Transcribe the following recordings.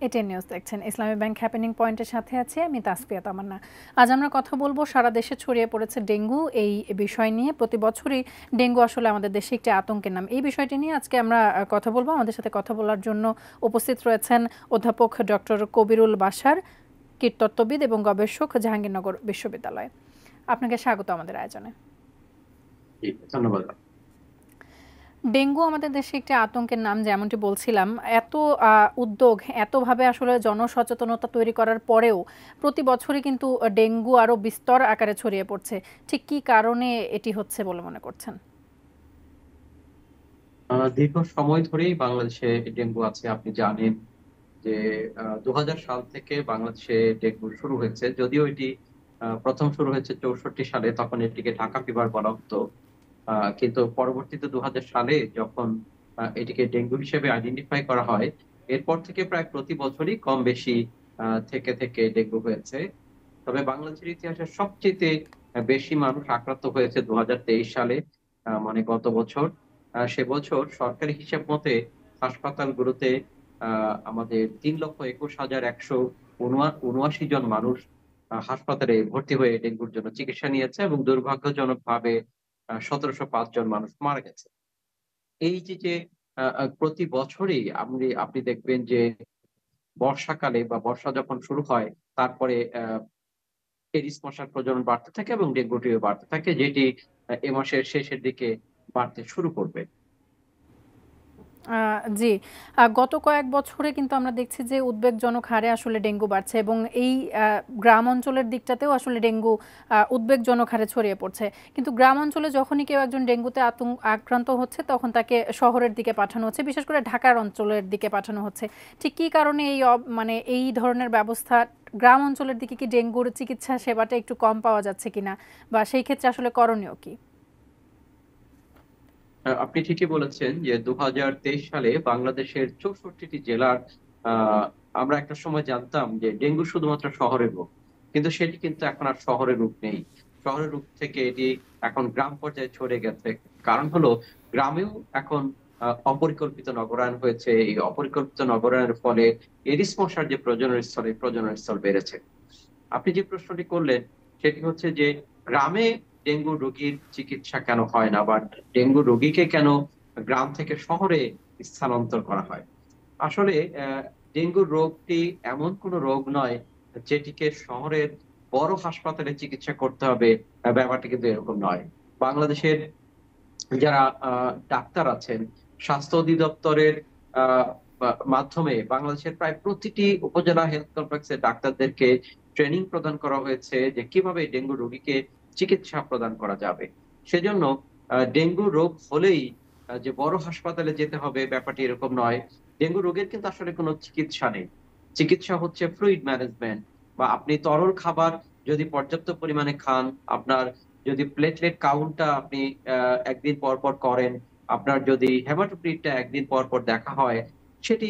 ATN news দেখছেন। ইসলামী bank happening পয়েন্টের সাথে আছে আমি তাসফিয়া তামান্না। আজ আমরা কথা বলবো সারা দেশে ছড়িয়ে পড়েছে ডেঙ্গু এই বিষয় নিয়ে। প্রতি বছরই ডেঙ্গু আসলে আমাদের দেশে একটি আতঙ্কের নাম। এই বিষয়টি নিয়ে আজকে আমরা কথা বলবো। আমাদের সাথে কথা বলার জন্য উপস্থিত রয়েছেন অধ্যাপক ডক্টর কবিরুল বাশার, কীটতত্ত্ববিদ এবং গবেষক, জাহাঙ্গীরনগর বিশ্ববিদ্যালয়। আপনাকে স্বাগত আমাদের আয়োজনে। ধন্যবাদ। ডেঙ্গু আমাদের দেশে একটি আতঙ্কের নাম, যেমনটি বলছিলাম। এত উদ্যোগ, এতভাবে আসলে জনসচেতনতা তৈরি করার পরেও প্রতি বছরই কিন্তু ডেঙ্গু আরও বিস্তর আকারে ছড়িয়ে পড়ছে। ঠিক কী কারণে এটি হচ্ছে বলে মনে করছেন? দীর্ঘ সময় ধরেই বাংলাদেশে ডেঙ্গু আছে। আপনি জানেন যে 2000 সাল থেকে বাংলাদেশে ডেঙ্গু শুরু হয়েছে। যদিও এটি প্রথম শুরু হয়েছে 64 সালে, তখন এটিকে ঢাকা ফিভার বলা হতো। কিন্তু পরবর্তীতে 2000 সালে যখন এটিকে ডেঙ্গু হিসেবে আইডেন্টিফাই করা হয়, এরপর থেকে প্রায় প্রতি বছরই কম বেশি থেকে থেকে ডেঙ্গু হয়েছে। তবে বাংলাদেশের ইতিহাসে সবচেয়ে বেশি মানুষ আক্রান্ত হয়েছে 2023 সালে, মানে গত বছর। সে বছর সরকারি হিসাব মতে হাসপাতালগুলোতে আমাদের 3,21,179 জন মানুষ হাসপাতালে ভর্তি হয়ে ডেঙ্গুর জন্য চিকিৎসা নিয়েছে এবং দুর্ভাগ্যজনকভাবে ১৭০৫ জন মানুষ মারা গেছে। এই যে প্রতি বছরই আপনি দেখবেন যে বর্ষাকালে বা বর্ষা যখন শুরু হয়, তারপরে এডিস মশার প্রজনন বাড়তে থাকে এবং ডেঙ্গুটিও বাড়তে থাকে, যেটি এ মাসের শেষের দিকে বাড়তে শুরু করবে। জি। গত কয়েক বছরে কিন্তু আমরা দেখছি যে উদ্বেগজনক হারে আসলে ডেঙ্গু বাড়ছে এবং এই গ্রাম অঞ্চলের দিকটাতেও আসলে ডেঙ্গু উদ্বেগজনক হারে ছড়িয়ে পড়ছে। কিন্তু গ্রাম অঞ্চলে যখনই কেউ একজন ডেঙ্গুতে আক্রান্ত হচ্ছে, তখন তাকে শহরের দিকে পাঠানো হচ্ছে, বিশেষ করে ঢাকার অঞ্চলের দিকে পাঠানো হচ্ছে। ঠিক কী কারণে মানে এই ধরনের ব্যবস্থা? গ্রাম অঞ্চলের দিকে কি ডেঙ্গুর চিকিৎসা সেবাটা একটু কম পাওয়া যাচ্ছে কিনা, বা সেই ক্ষেত্রে আসলে করণীয় কি? আপনি ঠিকই বলেছেন যে ২০২৩ সালে বাংলাদেশের ৬৪ টি জেলার আ আমরা একটা সময় জানতাম যে ডেঙ্গু শুধুমাত্র শহরের রোগ। কিন্তু সেটি কিন্তু এখন আর শহরের রোগ নেই। শহরের রোগ থেকে এটি এখন গ্রাম পর্যায়ে ছড়িয়ে গেছে। কারণ হলো গ্রামেও এখন অপরিকল্পিত নগরায়ন হয়েছে। এই অপরিকল্পিত নগরায়নের ফলে এডিস মশার যে প্রজননস্থল, এই প্রজননস্থল বেড়েছে। আপনি যে প্রশ্নটি করলেন সেটি হচ্ছে যে গ্রামে ডেঙ্গু রোগীর চিকিৎসা কেন হয় না, বা ডেঙ্গু রোগীকে কেন গ্রাম থেকে শহরে স্থানান্তর করা হয়? আসলে ডেঙ্গু রোগটি এমন কোনো রোগ নয় যেটিকে শহরের বড় হাসপাতালে চিকিৎসা করতে হবে। ব্যাপারটা কিন্তু এরকম নয়। বাংলাদেশের যারা ডাক্তার আছেন, স্বাস্থ্য অধিদপ্তরের আ মাধ্যমে বাংলাদেশের প্রায় প্রতিটি উপজেলা হেলথ কমপ্লেক্সে ডাক্তারদেরকে ট্রেনিং প্রদান করা হয়েছে যে কিভাবে ডেঙ্গু রোগীকে চিকিৎসা প্রদান করা যাবে। সেজন্য ডেঙ্গু রোগ হলেই যে বড় হাসপাতালে যেতে হবে, ব্যাপারটি এরকম নয়। ডেঙ্গু রোগের কিন্তু আসলে কোনো চিকিৎসা নেই। চিকিৎসা হচ্ছে ফ্লুইড ম্যানেজমেন্ট, বা আপনি তরল খাবার যদি পর্যাপ্ত পরিমাণে খান, আপনার যদি প্লেটলেট কাউন্টটা আপনি আ একদিন পর, পর করেন, আপনার যদি হেমাটোক্রিটটা একদিন পর, পর দেখা হয়, সেটি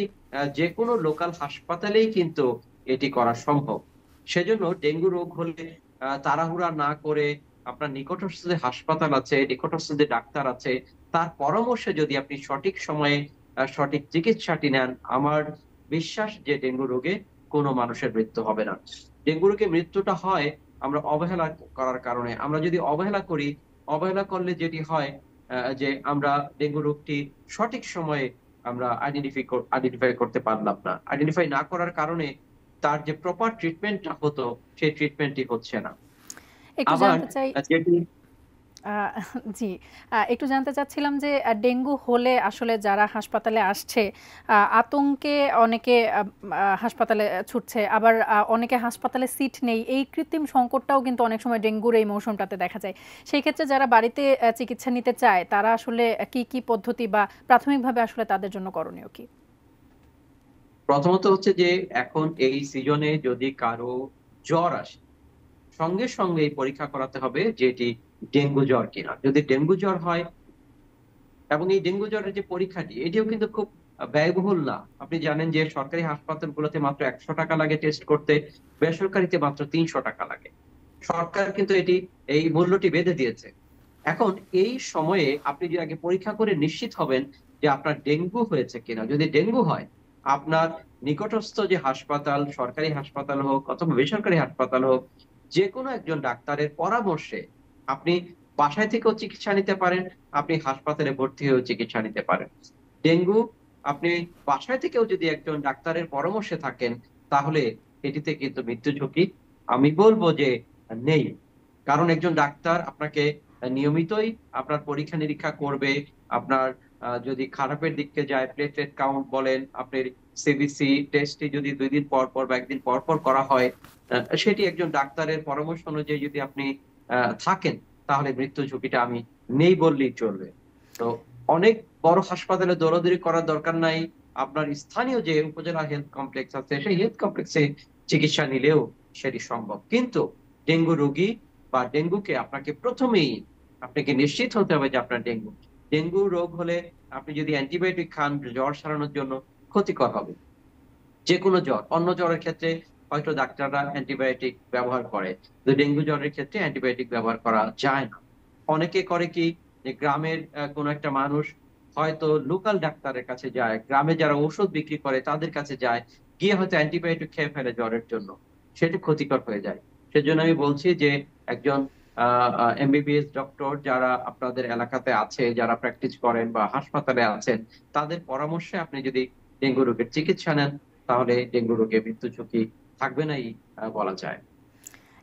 যেকোনো লোকাল হাসপাতালেই কিন্তু এটি করা সম্ভব। সেজন্য ডেঙ্গু রোগ হলে তাড়াহুড়া না করে আপনার নিকটস্থ যে হাসপাতাল আছে, নিকটস্থ যে ডাক্তার আছে, তার পরামর্শে যদি আপনি সঠিক সময়ে সঠিক চিকিৎসাটি নেন, আমার বিশ্বাস যে ডেঙ্গু রোগে কোনো মানুষের মৃত্যু হবে না। ডেঙ্গু রোগে মৃত্যুটা হয় আমরা অবহেলা করার কারণে। আমরা যদি অবহেলা করি, অবহেলা করলে যেটি হয় যে আমরা ডেঙ্গু রোগটি সঠিক সময়ে আমরা আইডেন্টিফাই করতে পারলাম না। আইডেন্টিফাই না করার কারণে তার যে প্রপার ট্রিটমেন্টটা হতো, সেই ট্রিটমেন্টটি হচ্ছে না। একটু আবার জানতে চাই। যেটি আ জি, একটু জানতে চাচ্ছিলাম যে ডেঙ্গু হলে আসলে যারা হাসপাতালে আসছে, আতঙ্কে অনেকে হাসপাতালে ছুটছে। আবার অনেকে হাসপাতালে সিট নেই। এই কৃত্রিম সংকটটাও কিন্তু অনেক সময় ডেঙ্গুর এই মৌসুমটাতে দেখা যায়। সেই ক্ষেত্রে যারা বাড়িতে চিকিৎসা নিতে চায়, তারা আসলে কি পদ্ধতি বা প্রাথমিকভাবে আসলে তাদের জন্য করণীয় কি? প্রথমত হচ্ছে যে এখন এই সিজনে যদি কারো জ্বর আসে, সঙ্গে, সঙ্গেই পরীক্ষা করাতে হবে যে এটি ডেঙ্গু জ্বর কিনা। যদি ডেঙ্গু জ্বর হয়, এবং এই ডেঙ্গু জ্বরের যে পরীক্ষাটি, এটিও কিন্তু খুব ব্যয়বহুল না। আপনি জানেন যে সরকারি হাসপাতালগুলোতে মাত্র ৳১০০ লাগে টেস্ট করতে, বেসরকারিতে মাত্র ৳৩০০ লাগে। সরকার কিন্তু এই মূল্যটি বেঁধে দিয়েছে। এখন এই সময়ে আপনি যে আগে পরীক্ষা করে নিশ্চিত হবেন যে আপনার ডেঙ্গু হয়েছে কিনা। যদি ডেঙ্গু হয়, আপনার নিকটস্থ যে হাসপাতাল, সরকারি হাসপাতাল হোক অথবা বেসরকারি হাসপাতাল হোক, যে কোনো একজন ডাক্তারের পরামর্শে আপনি বাসায় থেকেও চিকিৎসা নিতে পারেন, আপনি হাসপাতালে ভর্তি হয়েও চিকিৎসা নিতে পারেন। ডেঙ্গু আপনি বাসায় থেকেও যদি একজন ডাক্তারের পরামর্শে থাকেন, তাহলে এটিতে কিন্তু মৃত্যু ঝুঁকি আমি বলব যে নেই। কারণ একজন ডাক্তার আপনাকে নিয়মিতই আপনার পরীক্ষা-নিরীক্ষা করবে। আপনার যদি খারাপের দিকে যায়, প্লেটলেট কাউন্ট বলেন, আপনার সিবিসি টেস্টটি যদি ২ দিন পর, পর বা ১ দিন পর, পর করা হয়, সেটি একজন ডাক্তারের পরামর্শ অনুযায়ী যদি আপনি থাকেন, তাহলে মৃত্যু ঝুঁকিটা আমি নেই বললেই চলবে। তো অনেক বড় হাসপাতালে দৌড়াদৌড়ি করার দরকার নাই। আপনার স্থানীয় যে উপজেলা হেলথ কমপ্লেক্স আছে, সেই হেলথ কমপ্লেক্সে চিকিৎসা নিলেও সেটি সম্ভব। কিন্তু ডেঙ্গু রোগী বা ডেঙ্গুকে আপনাকে নিশ্চিত হতে হবে যে আপনার ডেঙ্গু। ডেঙ্গু রোগ হলে আপনি যদি অ্যান্টিবায়োটিক খান জ্বর সারানোর জন্য, ক্ষতিকর হবে। যেকোনো জ্বর। অন্য জ্বরের ক্ষেত্রে হয়তো ডাক্তাররা অ্যান্টিবায়োটিক ব্যবহার করে। কিন্তু ডেঙ্গু জ্বরের ক্ষেত্রে অ্যান্টিবায়োটিক ব্যবহার করা যায় না। অনেকে করে কি, যে গ্রামের কোনো একটা মানুষ হয়তো লোকাল ডাক্তারের কাছে যায়, গ্রামে যারা ঔষধ বিক্রি করে তাদের কাছে যায়, গিয়ে হয়তো অ্যান্টিবায়োটিক খেয়ে ফেলে জ্বরের জন্য। সেটা ক্ষতিকর হয়ে যায়। সেজন্য আমি বলছি যে একজন আ আ এমবিবিএস ডক্টর যারা আপনাদের এলাকাতে আছে, যারা প্র্যাকটিস করেন বা হাসপাতালে আছেন, তাদের পরামর্শে আপনি যদি ডেঙ্গু রোগের চিকিৎসা নেন, তাহলে ডেঙ্গু রোগে মৃত্যু ঝুঁকি থাকবে নাই বলা যায়।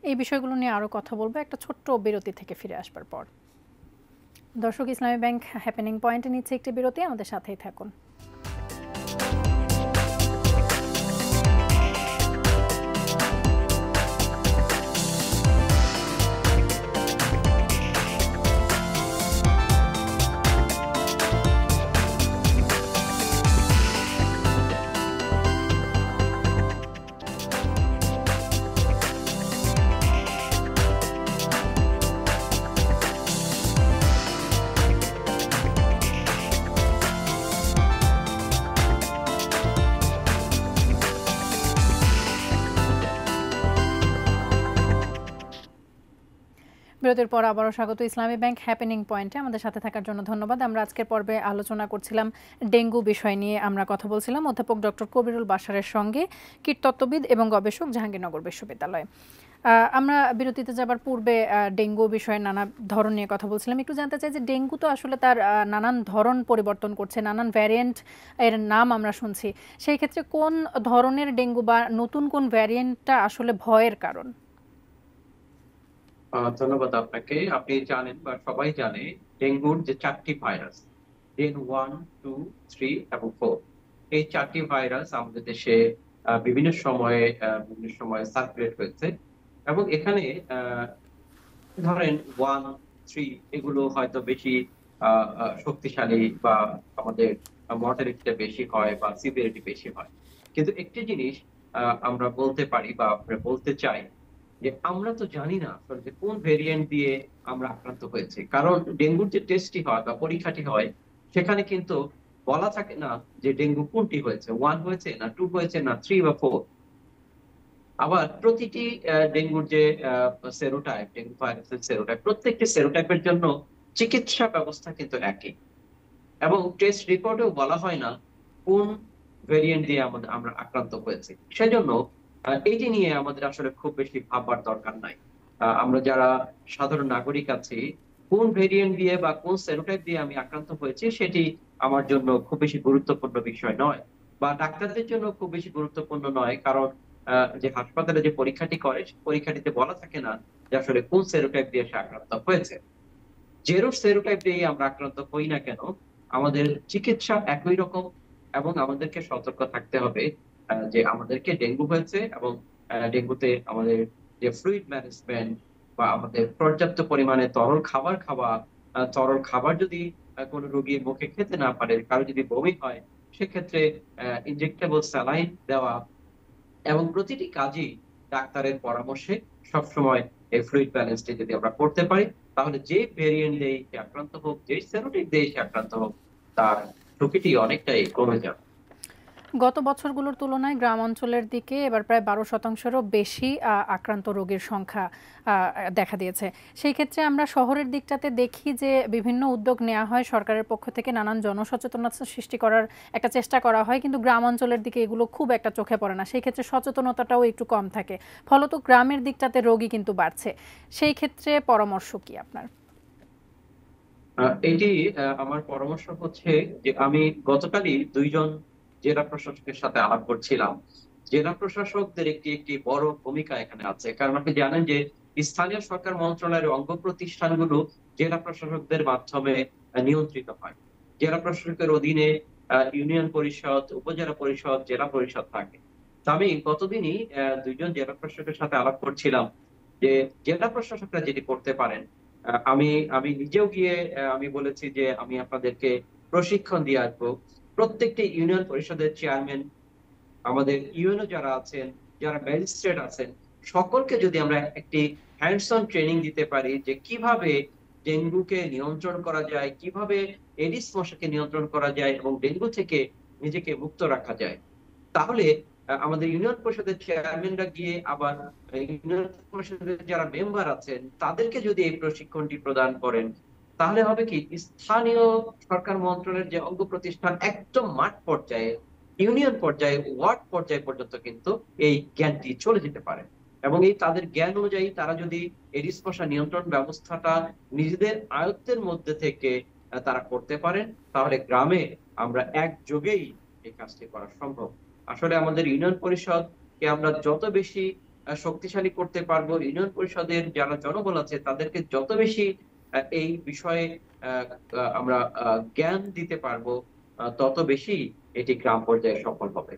এই বিষয়গুলো নিয়ে আরও কথা বলবো একটা ছোট্ট বিরতি থেকে ফিরে আসবার পর। দর্শক, ইসলামী ব্যাংক হ্যাপেনিং পয়েন্টে নিচ্ছে একটি বিরতি, আমাদের সাথেই থাকুন। বিরতির পর আবারও স্বাগত ইসলামী ব্যাংক হ্যাপেনিং পয়েন্টে। আমাদের সাথে থাকার জন্য ধন্যবাদ। আমরা আজকের পর্বে আলোচনা করছিলাম ডেঙ্গু বিষয় নিয়ে। আমরা কথা বলছিলাম অধ্যাপক ডক্টর কবিরুল বাশারের সঙ্গে, কীটতত্ত্ববিদ এবং গবেষক, জাহাঙ্গীরনগর বিশ্ববিদ্যালয়। আমরা বিরতিতে যাবার পূর্বে ডেঙ্গু বিষয়ে নানা ধরন নিয়ে কথা বলছিলাম। একটু জানতে চাই যে ডেঙ্গু তো আসলে তার নানান ধরন পরিবর্তন করছে, নানান ভ্যারিয়েন্ট এর নাম আমরা শুনছি। সেই ক্ষেত্রে কোন ধরনের ডেঙ্গু বা নতুন কোন ভ্যারিয়েন্টটা আসলে ভয়ের কারণ? ধন্যবাদ আপনাকে। আপনি জানেন বা সবাই জানে ডেঙ্গুর যে ৪ টি ভাইরাস, ডেন 1, 2, 3 এবং 4। এই ৪ টি ভাইরাস আমাদের দেশে বিভিন্ন সময়ে সার্কুলেট হয়েছে। এবং এখানে আ ধরেন 1, 3 এগুলো হয়তো বেশি আ আ শক্তিশালী বা আমাদের মর্টালিটিটা বেশি হয় বা সিভিয়ারিটি বেশি হয়। কিন্তু একটি জিনিস আমরা বলতে পারি বা আমরা বলতে চাই যে আমরা তো জানি না আসলে যে কোন ভেরিয়েন্ট দিয়ে আমরা আক্রান্ত হয়েছি। কারণ ডেঙ্গুর যে টেস্টটি হয় বা পরীক্ষাটি হয়, সেখানে কিন্তু বলা থাকে না যে ডেঙ্গু কোনটি হয়েছে। 1 হয়েছে না 2 হয়েছে না 3 বা 4। আবার প্রতিটি ডেঙ্গুর যে সেরোটাইপ, ডেঙ্গু ভাইরাসের সেরোটাইপ, প্রত্যেকটি সেরোটাইপের জন্য চিকিৎসা ব্যবস্থা কিন্তু একই। এবং টেস্ট রিপোর্টেও বলা হয় না কোন ভেরিয়েন্ট দিয়ে আমরা আক্রান্ত হয়েছি। সেজন্য এইটি নিয়ে আমাদের আসলে খুব বেশি ভাববার দরকার নাই। আমরা যারা সাধারণ নাগরিক আছি, কোন ভেরিয়েন্ট দিয়ে বা কোন সেরোটাইপ দিয়ে আমি আক্রান্ত হয়েছি সেটি আমার জন্য খুব বেশি গুরুত্বপূর্ণ বিষয় নয়। বা ডাক্তারদের জন্য খুব বেশি গুরুত্বপূর্ণ নয়। কারণ যে হাসপাতালে যে পরীক্ষাটি করে, সে পরীক্ষাটিতে বলা থাকে না যে আসলে কোন সেরোটাইপ দিয়ে সে আক্রান্ত হয়েছে। যেরূপ সেরোটাইপ দিয়েই আমরা আক্রান্ত হই না কেন, আমাদের চিকিৎসা একই রকম এবং আমাদেরকে সতর্ক থাকতে হবে যে আমাদেরকে ডেঙ্গু হয়েছে এবং ডেঙ্গুতে আমাদের যে ফ্লুইড ম্যানেজমেন্ট বা আমাদের পর্যাপ্ত পরিমাণে তরল খাবার খাওয়া, তরল খাবার যদি কোনো রোগীর মুখে খেতে না পারে, কারো যদি বমি হয়, সেক্ষেত্রে ইনজেক্টেবল স্যালাইন দেওয়া এবং প্রতিটি কাজই ডাক্তারের পরামর্শে সবসময় এই ফ্লুইড ব্যালেন্সটি যদি আমরা করতে পারি, তাহলে যে ভেরিয়েন্ট দিয়েই সে আক্রান্ত হোক, যে সেরোটিপ দিয়েই সে আক্রান্ত হোক, তার ঝুঁকিটি অনেকটাই কমে যাবে। গত বছরগুলোর তুলনায় গ্রাম অঞ্চলের দিকে এবার প্রায় 12%-রও বেশি আক্রান্ত রোগীর সংখ্যা দেখা দিয়েছে। সেই ক্ষেত্রে আমরা শহরের দিকটাতে দেখি যে বিভিন্ন উদ্যোগ নেওয়া হয় সরকারের পক্ষ থেকে, নানান জনসচেতনতা সৃষ্টি করার একটা চেষ্টা করা হয়, কিন্তু গ্রাম অঞ্চলের দিকে এগুলো খুব একটা চোখে পড়ে না। সেই ক্ষেত্রে সচেতনতাটাও একটু কম থাকে, ফলত গ্রামের দিকটাতে রোগী কিন্তু বাড়ছে। সেই ক্ষেত্রে পরামর্শ কি আপনার? এটি আমার পরামর্শ হচ্ছে যে আমি গতকালই দুইজন জেলা প্রশাসকের সাথে আলাপ করছিলাম। জেলা প্রশাসকদের একটি একটি বড় ভূমিকা এখানে আছে, কারণ আপনি জানেন যে স্থানীয় সরকার মন্ত্রণালয়ের অঙ্গ প্রতিষ্ঠানগুলো জেলা প্রশাসকদের মাধ্যমে নিয়ন্ত্রিত হয়। জেলা প্রশাসকের অধীনে ইউনিয়ন পরিষদ, উপজেলা পরিষদ, জেলা পরিষদ থাকে। তো আমি গতদিনই দুইজন জেলা প্রশাসকের সাথে আলাপ করছিলাম যে জেলা প্রশাসকরা যেটি করতে পারেন। আমি আমি নিজেও গিয়ে আমি বলেছি যে আমি আপনাদেরকে প্রশিক্ষণ দিয়ে আসবো। প্রত্যেকটি ইউনিয়ন পরিষদের চেয়ারম্যান, আমাদের ইউএনও যারা আছেন, যারা ম্যাজিস্ট্রেট আছেন, সকলকে যদি আমরা একটি হ্যান্ডস অন ট্রেনিং দিতে পারি যে কিভাবে ডেঙ্গুকে নিয়ন্ত্রণ করা যায়, কিভাবে এডিস মশাকে নিয়ন্ত্রণ করা যায় এবং ডেঙ্গু থেকে নিজেকে মুক্ত রাখা যায়, তাহলে আমাদের ইউনিয়ন পরিষদের চেয়ারম্যানরা গিয়ে আবার ইউনিয়ন পরিষদের যারা মেম্বার আছেন তাদেরকে যদি এই প্রশিক্ষণটি প্রদান করেন, তাহলে হবে কি স্থানীয় সরকার মন্ত্রণের যে অঙ্গ প্রতিষ্ঠান একদম মাঠ পর্যায়ে, ইউনিয়ন পর্যায়ে, ওয়ার্ড পর্যায়ে পর্যন্ত কিন্তু এই জ্ঞানটি চলে যেতে পারে। এবং এই তাদের জ্ঞান অনুযায়ী তারা যদি এডিস মশা নিয়ন্ত্রণ ব্যবস্থাটা নিজেদের আয়ত্তের মধ্যে থেকে তারা করতে পারেন, তাহলে গ্রামে আমরা একযোগেই এই কাজটি করা সম্ভব। আসলে আমাদের ইউনিয়ন পরিষদকে আমরা যত বেশি শক্তিশালী করতে পারবো, ইউনিয়ন পরিষদের যারা জনবল আছে তাদেরকে যত বেশি এই বিষয়ে আমরা জ্ঞান দিতে পারবো, তত বেশি এটি গ্রাম পর্যায়ে সফল হবে।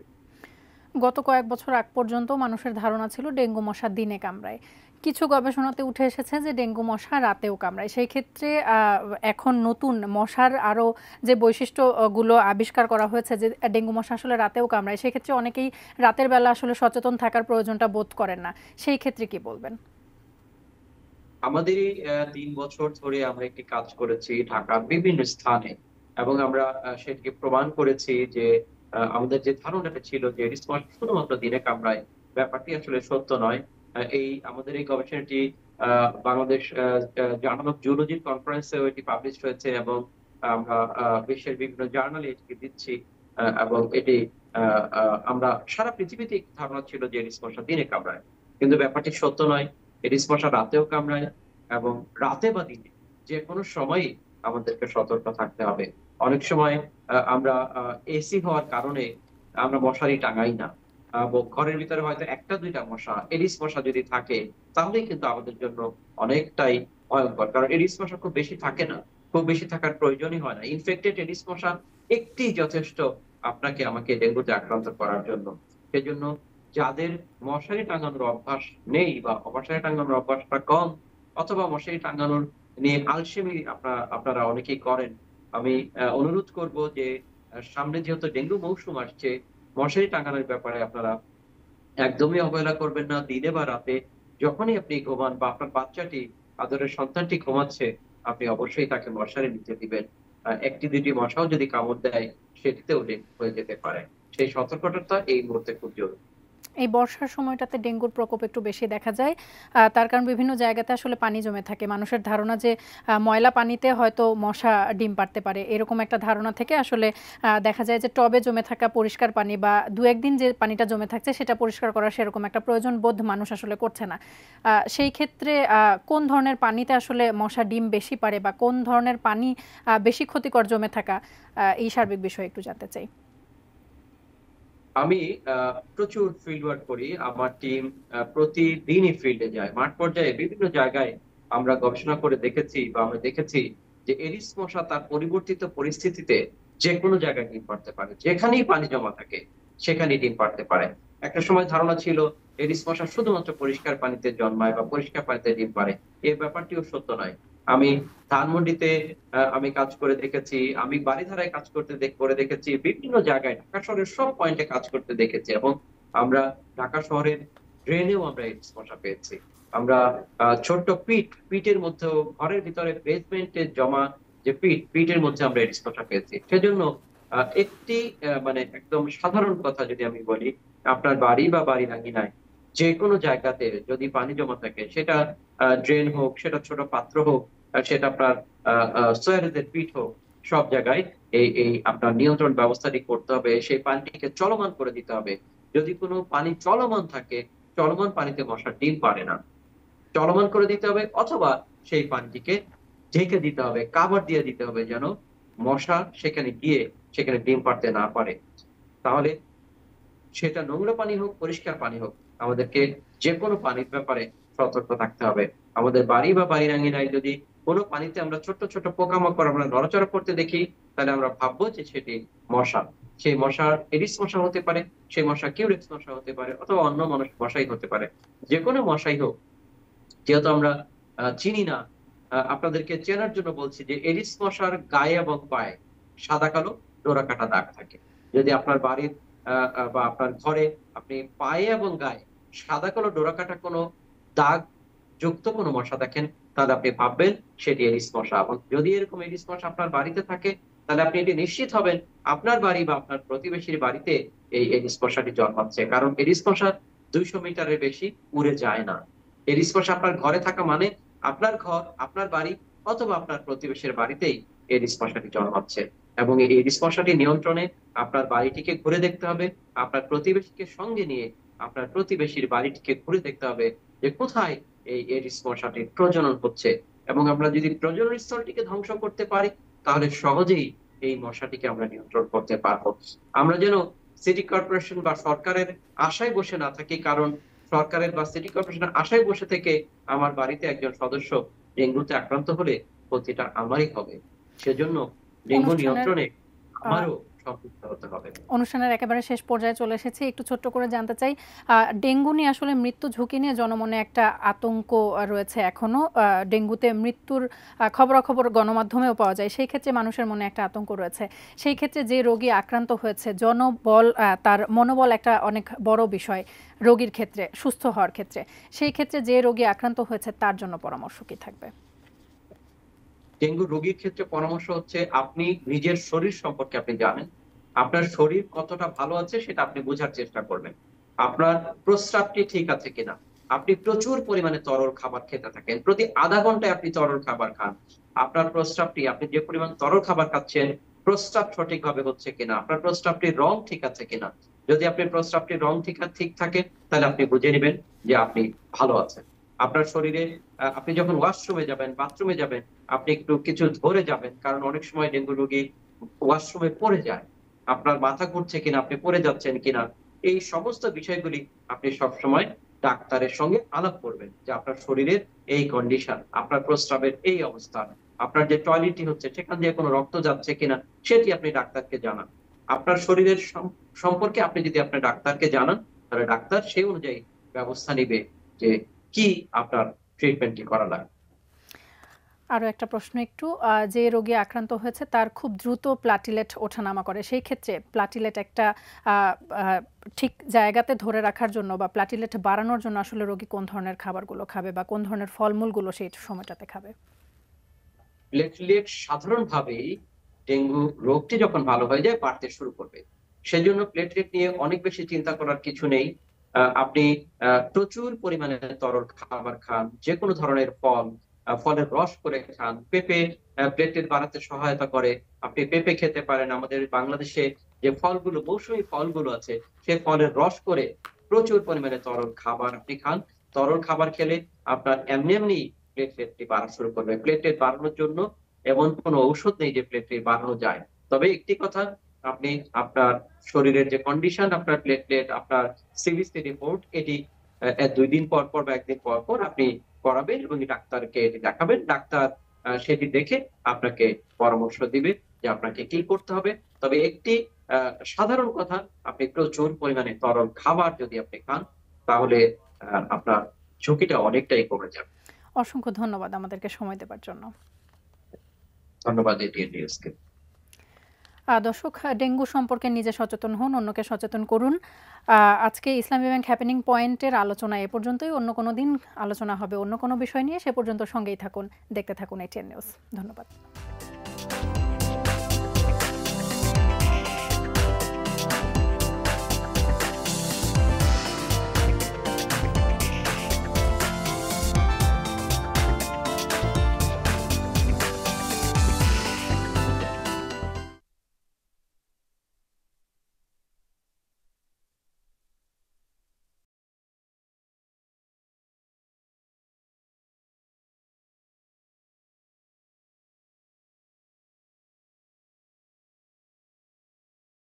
গত কয়েক বছর আগ পর্যন্ত মানুষের ধারণা ছিল ডেঙ্গু মশা দিনে কামড়ায়। কিছু গবেষণাতে উঠে এসেছে যে ডেঙ্গু মশা রাতেও কামড়ায়। সেই ক্ষেত্রে এখন নতুন মশার আরও যে বৈশিষ্ট্যগুলো আবিষ্কার করা হয়েছে যে ডেঙ্গু মশা আসলে রাতেও কামড়ায়, সেক্ষেত্রে অনেকেই রাতের বেলা আসলে সচেতন থাকার প্রয়োজনটা বোধ করেন না। সেই ক্ষেত্রে কি বলবেন? আমাদের এই ৩ বছর ধরে আমরা একটি কাজ করেছি ঢাকার বিভিন্ন স্থানে, এবং আমরা সেটিকে প্রমাণ করেছি যে আমাদের যে ধারণাটা ছিল যে এডিস মশা শুধুমাত্র দিনে কামড়ায়, ব্যাপারটি আসলে সত্য নয়। আমাদের এই গবেষণাটি বাংলাদেশ জার্নাল অফ জুলজির কনফারেন্সেও এটি পাবলিশ হয়েছে, এবং আমরা বিশ্বের বিভিন্ন জার্নালে এটিকে দিচ্ছি। এবং এটি আমরা সারা পৃথিবীতে একটি ধারণা ছিল যে এডিস মশা দিনে কামড়ায়, কিন্তু ব্যাপারটি সত্য নয়। এডিস মশা রাতেও কামড়ায়, এবং রাতে বা দিনে যে কোনো সময়ই আমাদেরকে সতর্ক থাকতে হবে। অনেক সময় আমরা এসি হওয়ার কারণে আমরা মশারি টাঙাই না। ঘরের ভিতরে হয়তো একটা দুইটা মশা, এডিস মশা যদি থাকে তাহলেই কিন্তু আমাদের জন্য অনেকটাই ভয়ঙ্কর, কারণ এডিস মশা খুব বেশি থাকে না, খুব বেশি থাকার প্রয়োজনই হয় না। ইনফেক্টেড এডিস মশা একটি যথেষ্ট আপনাকে আমাকে ডেঙ্গুতে আক্রান্ত করার জন্য। সেজন্য যাদের মশারি টাঙানোর অভ্যাস নেই বা মশারি টাঙানোর অভ্যাসটা কম, অথবা মশারি টাঙানোর নিয়ে আলসেমি আপনারা অনেকেই করেন, আমি অনুরোধ করব যে সামনে যেহেতু ডেঙ্গু মৌসুম আসছে, মশারি টাঙানোর ব্যাপারে আপনারা একদমই অবহেলা করবেন না। দিনে বা রাতে যখনই আপনি ঘুমান বা আপনার বাচ্চাটি, আদরের সন্তানটি ঘুমাচ্ছে, আপনি অবশ্যই তাকে মশারি নিতে দিবেন। একটি দুইটি মশাও যদি কামড় দেয় সেটিতেও ডেঙ্গু হয়ে যেতে পারে। সেই সতর্কতাটা এই মুহূর্তে খুব জরুরি। এই বর্ষার সময়টাতে ডেঙ্গুর প্রকোপ একটু বেশি দেখা যায়। তার কারণ বিভিন্ন জায়গাতে আসলে পানি জমে থাকে। মানুষের ধারণা যে ময়লা পানিতে হয়তো মশা ডিম পাড়তে পারে, এরকম একটা ধারণা থেকে আসলে দেখা যায় যে টবে জমে থাকা পরিষ্কার পানি বা দু একদিন যে পানিটা জমে থাকছে সেটা পরিষ্কার করার সেরকম একটা প্রয়োজন বোধ মানুষ আসলে করছে না। সেই ক্ষেত্রে কোন ধরনের পানিতে আসলে মশা ডিম বেশি পারে বা কোন ধরনের পানি বেশি ক্ষতিকর জমে থাকা, এই সার্বিক বিষয়ে একটু জানতে চাই। আমি প্রচুর ফিল্ড ওয়ার্ক করি। আমার টিম প্রতিদিনই ফিল্ডে যায়, মাঠ পর্যায়ে বিভিন্ন জায়গায়। আমরা গবেষণা করে দেখেছি বা আমরা দেখেছি যে এডিস মশা তার পরিবর্তিত পরিস্থিতিতে যে কোনো জায়গায় ডিম পাড়তে পারে, যেখানেই পানি জমা থাকে সেখানেই ডিম পাড়তে পারে। একটা সময় ধারণা ছিল এডিস মশা শুধুমাত্র পরিষ্কার পানিতে জন্মায় বা পরিষ্কার পানিতে ডিম পাড়ে, এই ব্যাপারটিও সত্য নয়। আমি ধানমন্ডিতে আমি কাজ করে দেখেছি, আমি বারিধারায় কাজ করে দেখেছি, বিভিন্ন জায়গায় ঢাকা শহরের সব পয়েন্টে কাজ করতে দেখেছি, এবং আমরা ঢাকা শহরের ড্রেনেও আমরা এডিস মশা পেয়েছি। আমরা ছোট্ট পিটের মধ্যেও, ঘরের ভিতরে বেসমেন্টে জমা যে পিটের মধ্যে আমরা এডিস মশা পেয়েছি। সেজন্য একটি মানে একদম সাধারণ কথা যদি আমি বলি, আপনার বাড়ি বা বাড়ির আঙিনায় যে কোনো জায়গাতে যদি পানি জমা থাকে, সেটা ড্রেন হোক, সেটা ছোট পাত্র হোক, সেটা আপনার সয়েলের পিট হোক, সব জায়গায় এই এই আপনার নিয়ন্ত্রণ ব্যবস্থাটি করতে হবে। সেই পানিটিকে চলমান করে দিতে হবে। যদি কোনো পানি চলমান থাকে, চলমান পানিতে মশার ডিম পারে না, চলমান করে দিতে হবে, অথবা সেই পানিটিকে ঢেকে দিতে হবে, কাভার দিয়ে দিতে হবে, যেন মশা সেখানে গিয়ে সেখানে ডিম পাড়তে না পারে। তাহলে সেটা নোংরা পানি হোক, পরিষ্কার পানি হোক, আমাদেরকে যেকোনো পানির ব্যাপারে সতর্ক থাকতে হবে। আমাদের বাড়ি বা বাড়ির আঙ্গিনায় যদি কোনো পানিতে আমরা ছোট্ট ছোট্ট পোকামাকড় আমরা নড়াচড়া করতে দেখি, তাহলে আমরা ভাববো যে সেটি মশা। সেই মশার এডিস মশা হতে পারে, সেই মশা কিউরেক্স মশা হতে পারে, অথবা অন্য মানুষ মশাই হতে পারে। যেকোনো মশাই হোক, যেহেতু আমরা চিনি না, আপনাদেরকে চেনার জন্য বলছি যে এডিস মশার গায়ে এবং পায়ে সাদা কালো ডোরা কাটা দাগ থাকে। যদি আপনার বাড়ির বা আপনার ঘরে আপনি পায়ে এবং গায়ে সাদা কালো ডোরা কাটা কোনো দাগ যুক্ত কোনো মশা দেখেন, তাহলে আপনি ভাববেন সেটি এডিস মশা। এবং যদি এরকম এডিস মশা আপনার বাড়িতে থাকে, তাহলে আপনি এটি নিশ্চিত হবেন আপনার বাড়ি বা আপনার প্রতিবেশীর বাড়িতে এই এডিস মশাটি জন্মাচ্ছে। কারণ এডিস মশা 200 মিটারের বেশি উড়ে যায় না। এডিস মশা আপনার ঘরে থাকা মানে আপনার ঘর, আপনার বাড়ি, অথবা আপনার প্রতিবেশীর বাড়িতেই এডিস মশাটি জন্মাচ্ছে। এবং এই এডিস মশাটি নিয়ন্ত্রণে আপনার বাড়িটিকে ঘুরে দেখতে হবে, আপনার প্রতিবেশীকে সঙ্গে নিয়ে আপনার প্রতিবেশীর বাড়িটিকে ঘুরে দেখতে হবে যে কোথায় এই এডিস মশাটির প্রজনন হচ্ছে। এবং আমরা যদি প্রজনন স্থলটিকে ধ্বংস করতে পারি, তাহলে সহজেই এই মশাটিকে আমরা নিয়ন্ত্রণ করতে পারবো। আমরা যেন সিটি কর্পোরেশন বা সরকারের আশায় বসে না থাকি, কারণ সরকারের বা সিটি কর্পোরেশনের আশায় বসে থেকে আমার বাড়িতে একজন সদস্য ডেঙ্গুতে আক্রান্ত হলে ক্ষতিটা আমারই হবে। সেজন্য ডেঙ্গু অনুষ্ঠানের নিয়ন্ত্রণে আহ, আমারও সম্পৃক্ত হতে হবে। অনুষ্ঠানের একেবারে শেষ পর্যায়ে চলে এসেছি। একটু ছোট্ট করে জানতে চাই, ডেঙ্গু নিয়ে আসলে মৃত্যু ঝুঁকি নিয়ে জনমনে একটা আতঙ্ক রয়েছে এখনো। ডেঙ্গুতে মৃত্যুর খবরাখবর গণমাধ্যমেও পাওয়া যায়, সেই ক্ষেত্রে মানুষের মনে একটা আতঙ্ক রয়েছে। সেই ক্ষেত্রে যে রোগী আক্রান্ত হয়েছে, জনবল তার মনোবল একটা অনেক বড় বিষয় রোগীর ক্ষেত্রে, সুস্থ হওয়ার ক্ষেত্রে। সেই ক্ষেত্রে যে রোগী আক্রান্ত হয়েছে তার জন্য পরামর্শ কি থাকবে? ডেঙ্গু রোগীর ক্ষেত্রে পরামর্শ হচ্ছে, আপনি নিজের শরীর সম্পর্কে আপনি জানেন। আপনার শরীর কতটা ভালো আছে সেটা আপনি বোঝার চেষ্টা করবেন। আপনার প্রস্রাবটি ঠিক আছে কিনা। আপনি প্রচুর পরিমাণে তরল খাবার খেতে থাকেন, প্রতি আধা ঘন্টায় আপনি তরল খাবার খান। আপনার প্রস্রাবটি, আপনি যে পরিমাণ তরল খাবার খাচ্ছেন, প্রস্রাব সঠিকভাবে হচ্ছে কিনা, আপনার প্রস্রাবটির রং ঠিক আছে কিনা। যদি আপনার প্রস্রাবটির রং ঠিক থাকে, তাহলে আপনি বুঝে নেবেন যে আপনি ভালো আছেন। আপনার শরীরে আপনি যখন ওয়াশরুমে যাবেন, বাথরুমে যাবেন, আপনি একটু কিছু ধরে যাবেন, কারণ অনেক সময় ডেঙ্গু রোগী ওয়াশরুমে পড়ে যায়। আপনার মাথা ঘুরছে কিনা, আপনি পড়ে যাচ্ছেন কিনা, এই সমস্ত বিষয়গুলি আপনি সবসময় ডাক্তারের সঙ্গে আলাপ করবেন যে আপনার শরীরের এই কন্ডিশন, আপনার প্রস্রাবের এই অবস্থা, আপনার যে টয়লেটটি হচ্ছে সেখান দিয়ে কোনো রক্ত যাচ্ছে কিনা, সেটি আপনি ডাক্তারকে জানান। আপনার শরীরের সম্পর্কে আপনি যদি আপনার ডাক্তারকে জানান, তাহলে ডাক্তার সেই অনুযায়ী ব্যবস্থা নিবে যে কি আপনার ট্রিটমেন্টটি করা লাগবে। আরও একটা প্রশ্ন একটু, যে রোগী আক্রান্ত হয়েছে তার খুব দ্রুত প্লাটিলেট ওঠানামা করে, সেই ক্ষেত্রে প্লাটিলেট একটা আহ, আহ, ঠিক জায়গাতে ধরে রাখার জন্য বা প্লাটিলেট বাড়ানোর জন্য আসলে রোগী কোন ধরনের খাবারগুলো খাবে বা কোন ধরনের ফলমূলগুলো সেই সময়টাতে খাবে? প্লেটলেট সাধারণভাবেই ডেঙ্গু রোগটি যখন ভালো হয়ে যায় বাড়তে শুরু করবে। সেজন্য প্লেটলেট নিয়ে অনেক বেশি চিন্তা করার কিছু নেই। আপনি প্রচুর পরিমাণে তরল খাবার খান, যে কোনো ধরনের ফল, ফলের রস করে খান। পেঁপে প্লেটলেট বাড়াতে সহায়তা করে। আপনি পেঁপে খেতে পারেন। আমাদের বাংলাদেশে যে ফলগুলো, মৌসুমী ফলগুলো আছে, সেই ফলের রস করে প্রচুর পরিমাণে তরল খাবার আপনি খান। তরল খাবার খেলে আপনার এমনি এমনি প্লেটলেটটি বাড়া শুরু করবে। প্লেটলেট বাড়ানোর জন্য এমন কোনো ঔষধ নেই যে প্লেটলেট বাড়ানো যায়। তবে একটি কথা, আপনি আপনার শরীরের যে কন্ডিশন, আপনার প্লেটলেট, আপনার সিবিসি রিপোর্ট, এটি 2 দিন পর পর বা 1 দিন পর পর আপনি করাবেন এবং ডাক্তারকে এটি দেখাবেন। ডাক্তার সেটি দেখে আপনাকে পরামর্শ দিবে যে আপনাকে কি করতে হবে। তবে একটি সাধারণ কথা, আপনি প্রচুর পরিমাণে তরল খাবার যদি আপনি খান, তাহলে আপনার ঝুঁকিটা অনেকটাই কমে যাবে। অসংখ্য ধন্যবাদ আমাদেরকে সময় দেওয়ার জন্য। ধন্যবাদ এটিএন নিউজকে। দর্শক, ডেঙ্গু সম্পর্কে নিজে সচেতন হন, অন্যকে সচেতন করুন। আজকে ইসলামী ব্যাংক হ্যাপেনিং পয়েন্টের আলোচনা এ পর্যন্তই। অন্য কোনো দিন আলোচনা হবে অন্য কোনো বিষয় নিয়ে। সে পর্যন্ত সঙ্গেই থাকুন, দেখতে থাকুন এটিএন নিউজ। ধন্যবাদ।